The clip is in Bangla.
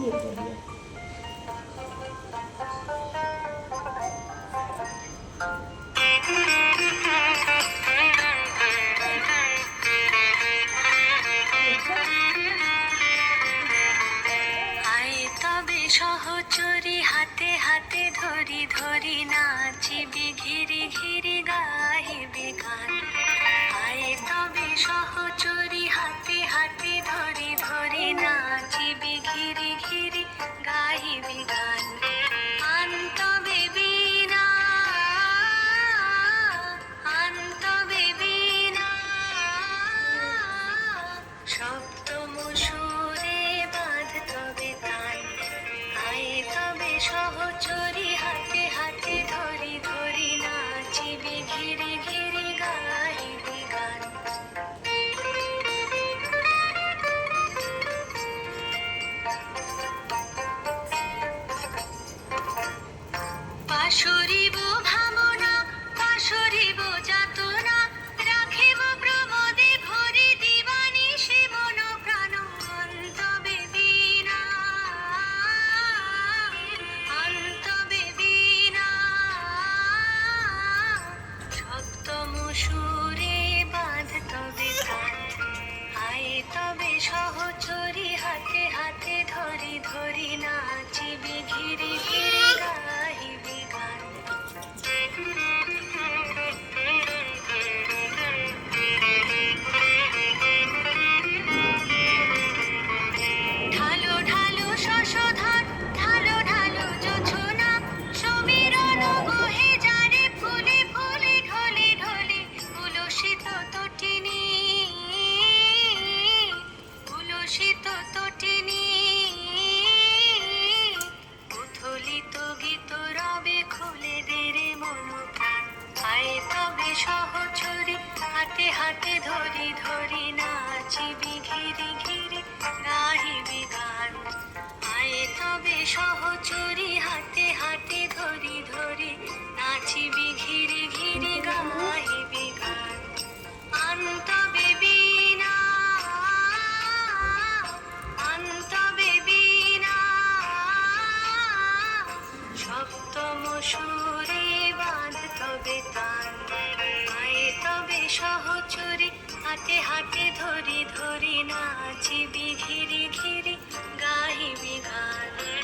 দিয়ে দিয়ে সহচরি হাতে হাতে ধরি ধরি নাচিবি ঘিরি ঘিরি গাহিবি গান। আয় তবে সহচরি হাতে হাতে ধরি ধরি নাচিবি ঘিরি ঘিরি গাহিবি গান। আন তবে বীণা আন তবে বীণা সপ্তম সুরে বাঁধ তবে তান। আয় তবে সহচরি হাতে হাতে ধরি ধরি নাচিবি ঘিরি ঘিরি গাহিবি গান। পাশরিব ভাবনা পাশরিব যাতনা রাখিব প্রমোদে ভরি দিবানিশি মন প্রাণ। অন্তবে বীণা অন্তবে বীণা সপ্তম সুরে বাঁধ তবে তান। আয় তবে সহচরি হাতে হাতে ধরি ধরি নাচিবি ঘিরি ঘিরি গাহিবি গান। ঢালো ঢালো শশধর ঢালো ঢালো জোছনা সমীরণ বহে যারে ফুলে ফুলে ঢলে ঢলে। উলসিত তটিনী উলসিত তটিনী উথলিত গীত রবে খুলে দেরে মন প্রাণ। আয় তবে সহচরি হাতে হাতে ধরি ধরি নাচিবি ঘিরি ঘিরি গাহিবি গান। আয় তবে সহচরি হাতে হাতে ধরি ধরি নাচিবি ঘিরি ঘিরি গাহিবি গান। আন তবে বীণা আন তবে বীণা সপ্তম সুরে বাঁধ তবে তান। আয় তবে সহচরি হাতে হাতে ধরি ধরি নাচিবি ঘিরি ঘিরি গাহিবি গান।